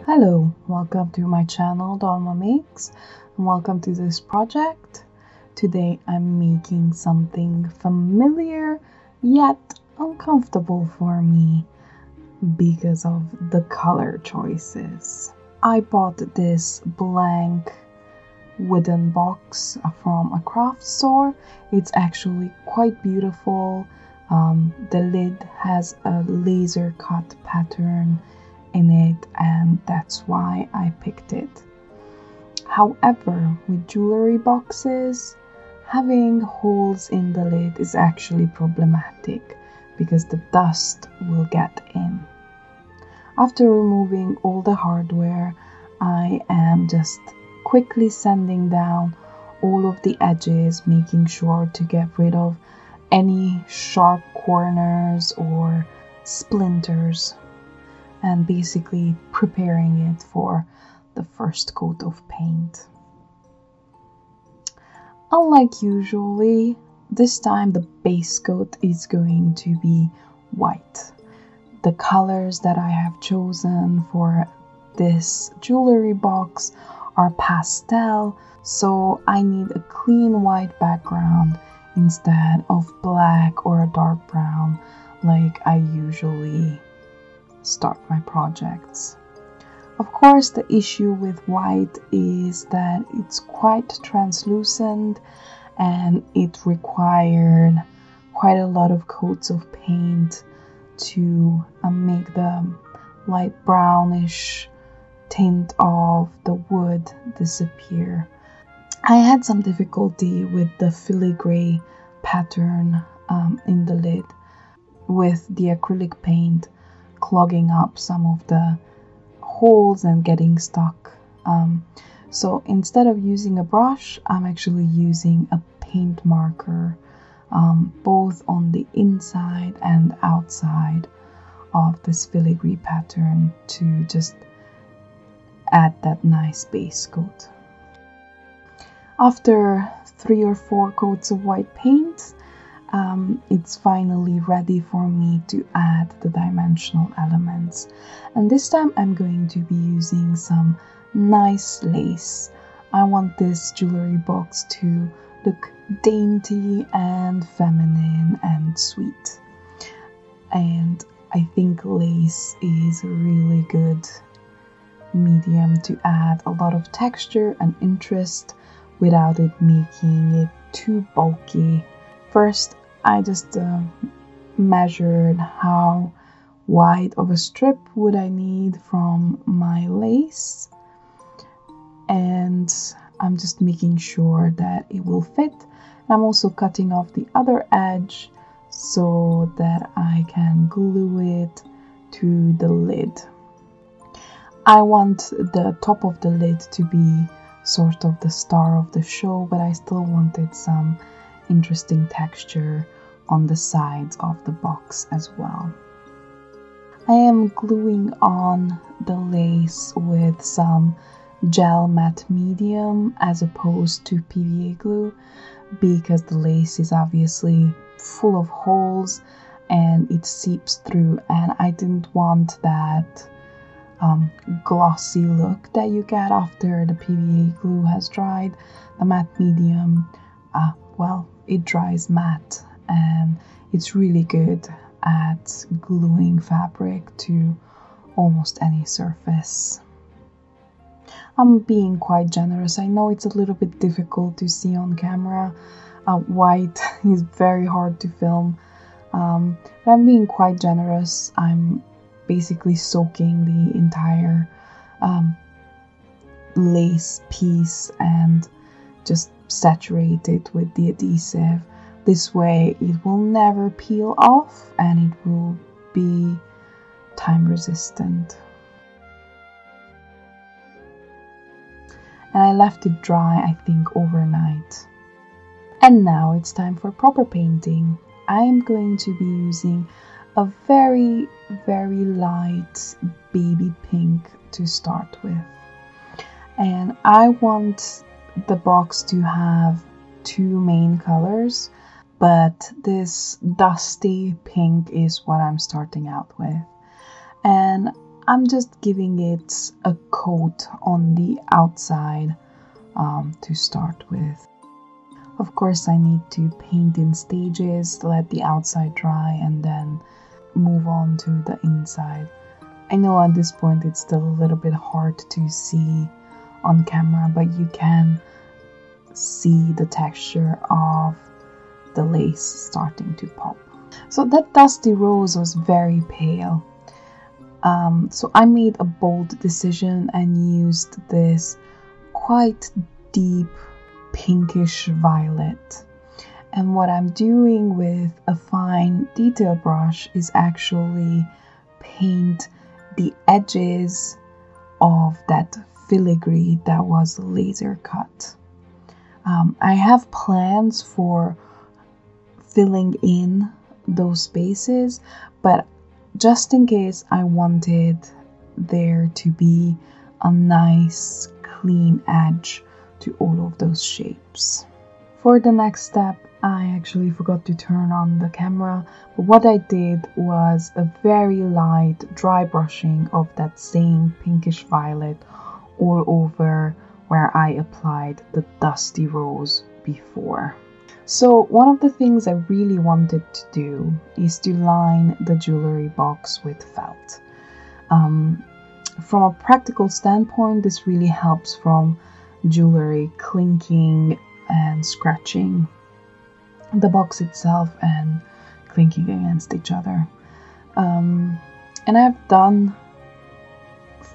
Hello, welcome to my channel Dalma Makes, and welcome to this project. Today I'm making something familiar yet uncomfortable for me because of the color choices. I bought this blank wooden box from a craft store. It's actually quite beautiful. The lid has a laser cut pattern in it, and that's why I picked it. However, with jewelry boxes, having holes in the lid is actually problematic because the dust will get in. After removing all the hardware, I am just quickly sanding down all of the edges, making sure to get rid of any sharp corners or splinters, and basically preparing it for the first coat of paint. Unlike usually, this time the base coat is going to be white. The colors that I have chosen for this jewelry box are pastel, so I need a clean white background instead of black or a dark brown like I usually start my projects. Of course, the issue with white is that it's quite translucent and it required quite a lot of coats of paint to make the light brownish tint of the wood disappear. I had some difficulty with the filigree pattern in the lid, with the acrylic paint clogging up some of the holes and getting stuck. So instead of using a brush, I'm actually using a paint marker, both on the inside and outside of this filigree pattern to just add that nice base coat. After 3 or 4 coats of white paint, it's finally ready for me to add the dimensional elements, and this time I'm going to be using some nice lace. I want this jewelry box to look dainty and feminine and sweet, and I think lace is a really good medium to add a lot of texture and interest without it making it too bulky. First, I just measured how wide of a strip would I need from my lace, and I'm just making sure that it will fit. I'm also cutting off the other edge so that I can glue it to the lid. I want the top of the lid to be sort of the star of the show, but I still wanted some interesting texture on the sides of the box as well. I am gluing on the lace with some gel matte medium as opposed to PVA glue because the lace is obviously full of holes and it seeps through, and I didn't want that glossy look that you get after the PVA glue has dried. The matte medium, well, it dries matte and it's really good at gluing fabric to almost any surface. I'm being quite generous. I know it's a little bit difficult to see on camera. White is very hard to film, but I'm being quite generous. I'm basically soaking the entire lace piece and just saturate it with the adhesive. This way it will never peel off and it will be time resistant. And I left it dry, I think, overnight. And now it's time for proper painting. I am going to be using a very, very light baby pink to start with. And I want the box to have 2 main colors, but this dusty pink is what I'm starting out with. And I'm just giving it a coat on the outside to start with. Of course, I need to paint in stages, let the outside dry, and then move on to the inside. I know at this point it's still a little bit hard to see on camera, but you can see the texture of the lace starting to pop. So that dusty rose was very pale. So I made a bold decision and used this quite deep pinkish violet. And what I'm doing with a fine detail brush is actually paint the edges of that filigree that was laser cut. I have plans for filling in those spaces, but just in case, I wanted there to be a nice clean edge to all of those shapes. For the next step, I actually forgot to turn on the camera, but what I did was a very light dry brushing of that same pinkish violet all over where I applied the dusty rose before. So one of the things I really wanted to do is to line the jewelry box with felt. From a practical standpoint, this really helps from jewelry clinking and scratching the box itself and clinking against each other. And I've done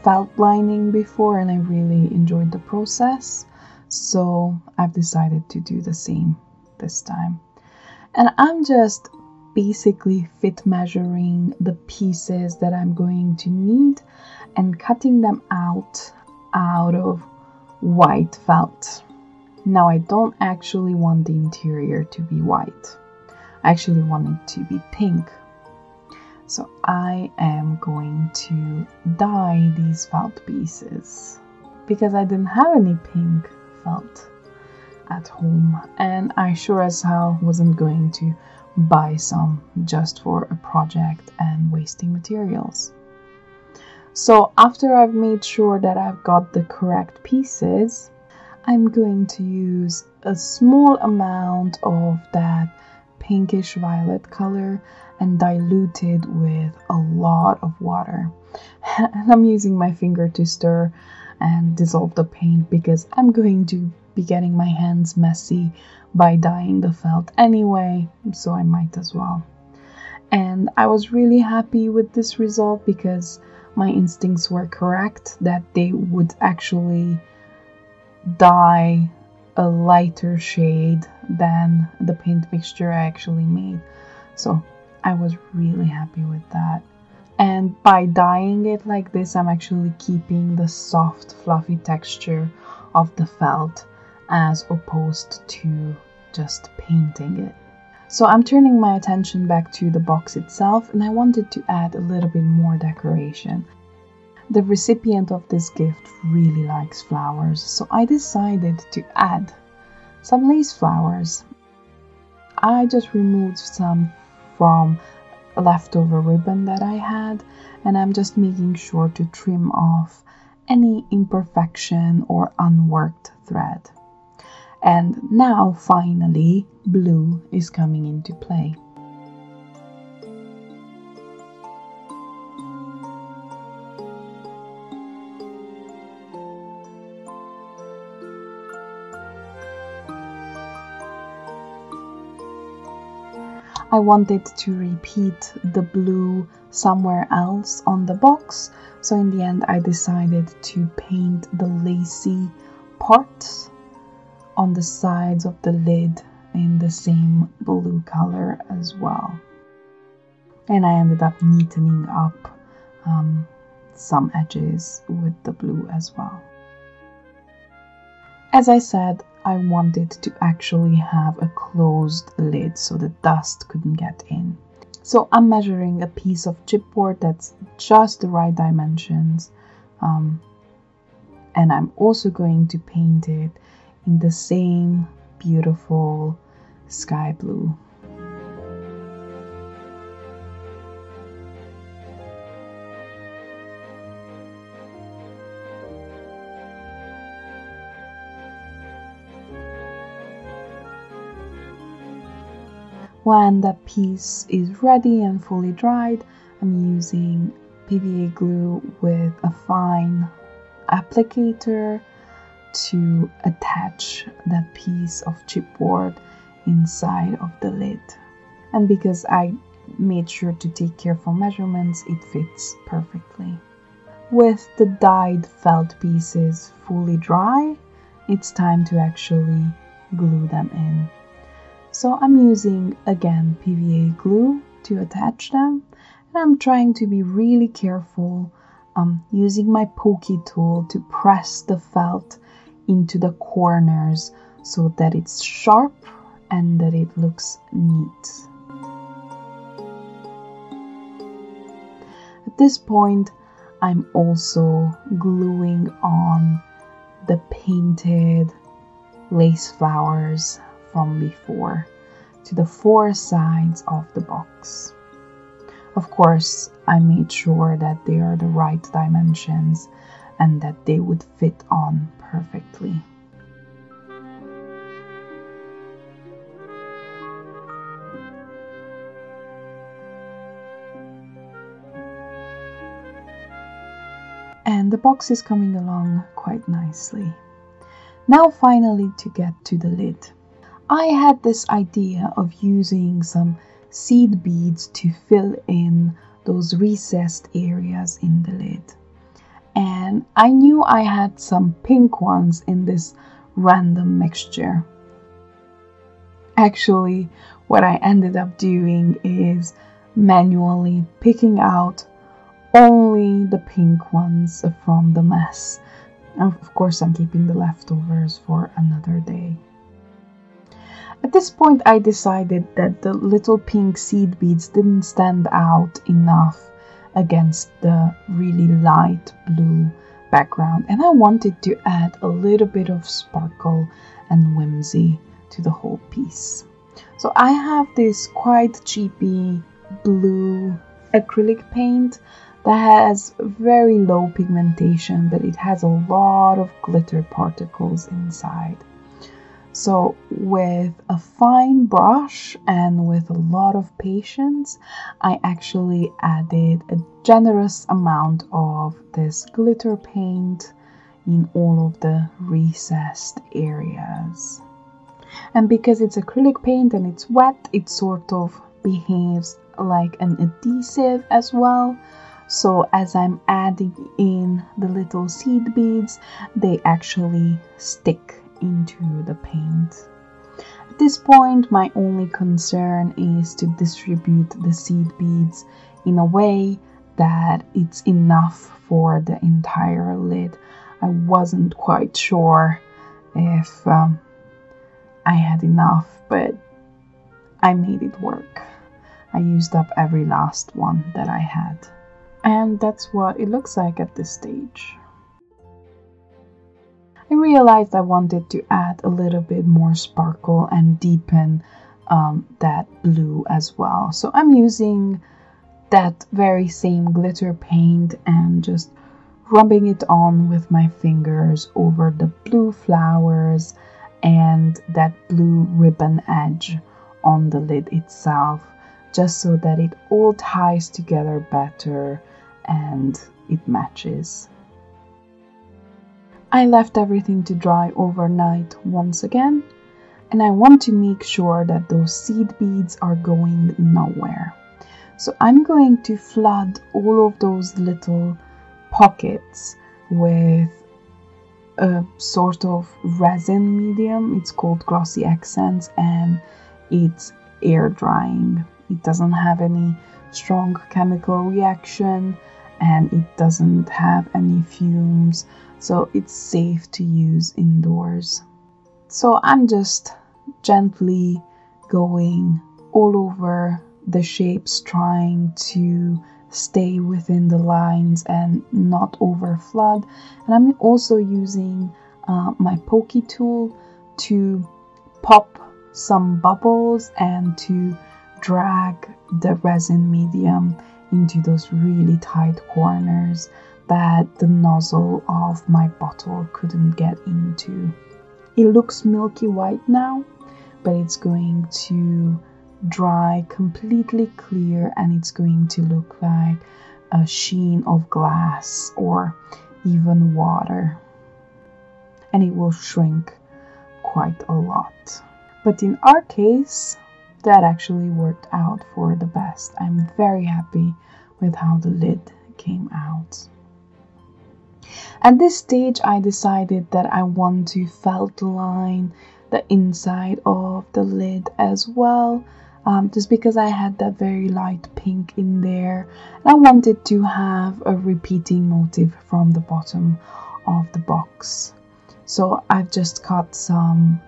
felt lining before and I really enjoyed the process, so I've decided to do the same this time. And I'm just basically fit measuring the pieces that I'm going to need and cutting them out of white felt. Now I don't actually want the interior to be white. I actually want it to be pink. So I am going to dye these felt pieces because I didn't have any pink felt at home, and I sure as hell wasn't going to buy some just for a project and wasting materials. So after I've made sure that I've got the correct pieces, I'm going to use a small amount of that pinkish violet color and dilute it with a lot of water. And I'm using my finger to stir and dissolve the paint because I'm going to be getting my hands messy by dyeing the felt anyway, so I might as well. And I was really happy with this result because my instincts were correct that they would actually dye a lighter shade than the paint mixture I actually made. So I was really happy with that. And by dyeing it like this, I'm actually keeping the soft, fluffy texture of the felt as opposed to just painting it. So I'm turning my attention back to the box itself, and I wanted to add a little bit more decoration. The recipient of this gift really likes flowers, so I decided to add some lace flowers. I just removed some from a leftover ribbon that I had, and I'm just making sure to trim off any imperfection or unworked thread. And now finally blue is coming into play. I wanted to repeat the blue somewhere else on the box, so in the end I decided to paint the lacy parts on the sides of the lid in the same blue color as well. And I ended up neatening up some edges with the blue as well. As I said, I wanted to actually have a closed lid so the dust couldn't get in. So I'm measuring a piece of chipboard that's just the right dimensions, and I'm also going to paint it in the same beautiful sky blue. When the piece is ready and fully dried, I'm using PVA glue with a fine applicator to attach that piece of chipboard inside of the lid. And because I made sure to take careful measurements, it fits perfectly. With the dyed felt pieces fully dry, it's time to actually glue them in. So I'm using again PVA glue to attach them, and I'm trying to be really careful using my pokey tool to press the felt into the corners so that it's sharp and that it looks neat. At this point, I'm also gluing on the painted lace flowers from before to the four sides of the box. Of course, I made sure that they are the right dimensions and that they would fit on perfectly. And the box is coming along quite nicely. Now finally to get to the lid. I had this idea of using some seed beads to fill in those recessed areas in the lid. And I knew I had some pink ones in this random mixture. Actually, what I ended up doing is manually picking out only the pink ones from the mess. Of course, I'm keeping the leftovers for another day. At this point, I decided that the little pink seed beads didn't stand out enough against the really light blue background, and I wanted to add a little bit of sparkle and whimsy to the whole piece. So I have this quite cheapy blue acrylic paint that has very low pigmentation, but it has a lot of glitter particles inside. So with a fine brush and with a lot of patience, I actually added a generous amount of this glitter paint in all of the recessed areas. And because it's acrylic paint and it's wet, it sort of behaves like an adhesive as well. So as I'm adding in the little seed beads, they actually stick into the paint. At this point, my only concern is to distribute the seed beads in a way that it's enough for the entire lid. I wasn't quite sure if I had enough, but I made it work. I used up every last one that I had. And that's what it looks like at this stage. I realized I wanted to add a little bit more sparkle and deepen that blue as well. So I'm using that very same glitter paint and just rubbing it on with my fingers over the blue flowers and that blue ribbon edge on the lid itself, just so that it all ties together better and it matches. I left everything to dry overnight once again, and I want to make sure that those seed beads are going nowhere. So I'm going to flood all of those little pockets with a sort of resin medium. It's called Glossy Accents and it's air drying. It doesn't have any strong chemical reaction and it doesn't have any fumes, so it's safe to use indoors. So I'm just gently going all over the shapes, trying to stay within the lines and not over flood. And I'm also using my pokey tool to pop some bubbles and to drag the resin medium into those really tight corners that the nozzle of my bottle couldn't get into. It looks milky white now, but it's going to dry completely clear, and it's going to look like a sheen of glass or even water, and it will shrink quite a lot. But in our case, that actually worked out for the best. I'm very happy with how the lid came out. At this stage, I decided that I want to felt line the inside of the lid as well, just because I had that very light pink in there, and I wanted to have a repeating motif from the bottom of the box. So I've just cut some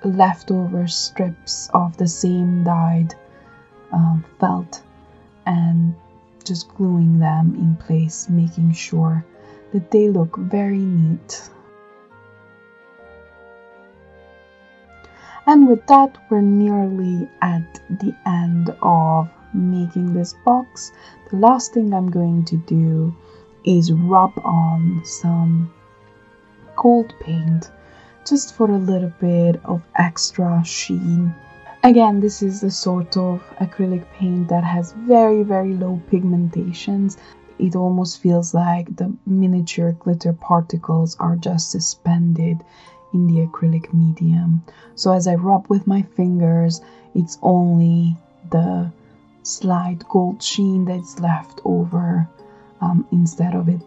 leftover strips of the same dyed felt and just gluing them in place, making sure that they look very neat. And with that, we're nearly at the end of making this box. The last thing I'm going to do is rub on some gold paint, just for a little bit of extra sheen. Again, this is a sort of acrylic paint that has very, very low pigmentations. It almost feels like the miniature glitter particles are just suspended in the acrylic medium. So as I rub with my fingers, it's only the slight gold sheen that's left over, instead of it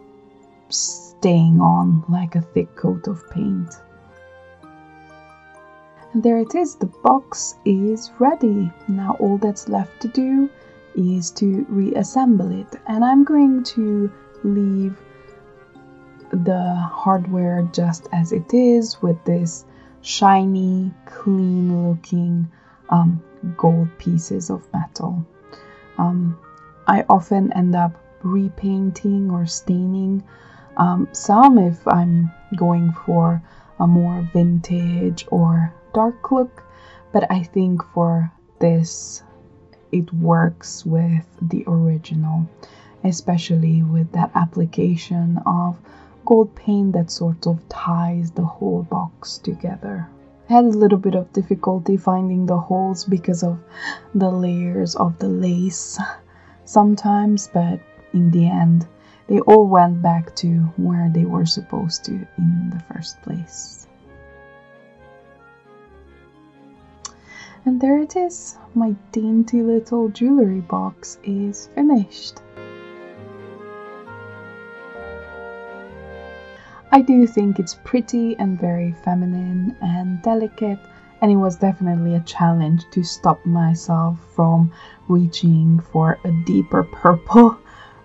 staying on like a thick coat of paint. And there it is, the box is ready. Now all that's left to do is to reassemble it, and I'm going to leave the hardware just as it is, with this shiny, clean looking gold pieces of metal. I often end up repainting or staining some if I'm going for a more vintage or dark look, but I think for this it works with the original, especially with that application of gold paint that sort of ties the whole box together. I had a little bit of difficulty finding the holes because of the layers of the lace sometimes, but in the end they all went back to where they were supposed to in the first place. And there it is, my dainty little jewelry box is finished. I do think it's pretty and very feminine and delicate, and it was definitely a challenge to stop myself from reaching for a deeper purple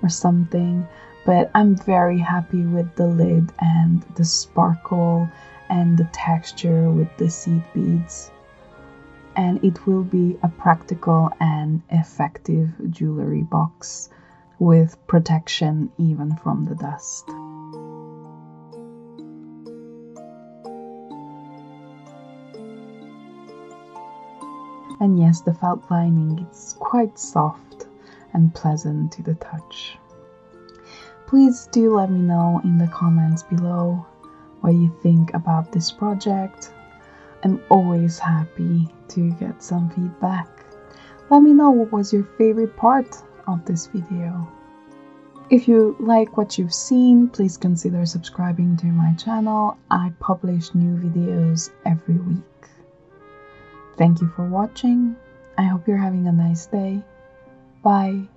or something, but I'm very happy with the lid and the sparkle and the texture with the seed beads. And it will be a practical and effective jewelry box with protection even from the dust. And yes, the felt lining is quite soft and pleasant to the touch. Please do let me know in the comments below what you think about this project. I'm always happy to get some feedback. Let me know what was your favorite part of this video. If you like what you've seen, please consider subscribing to my channel. I publish new videos every week. Thank you for watching. I hope you're having a nice day. Bye.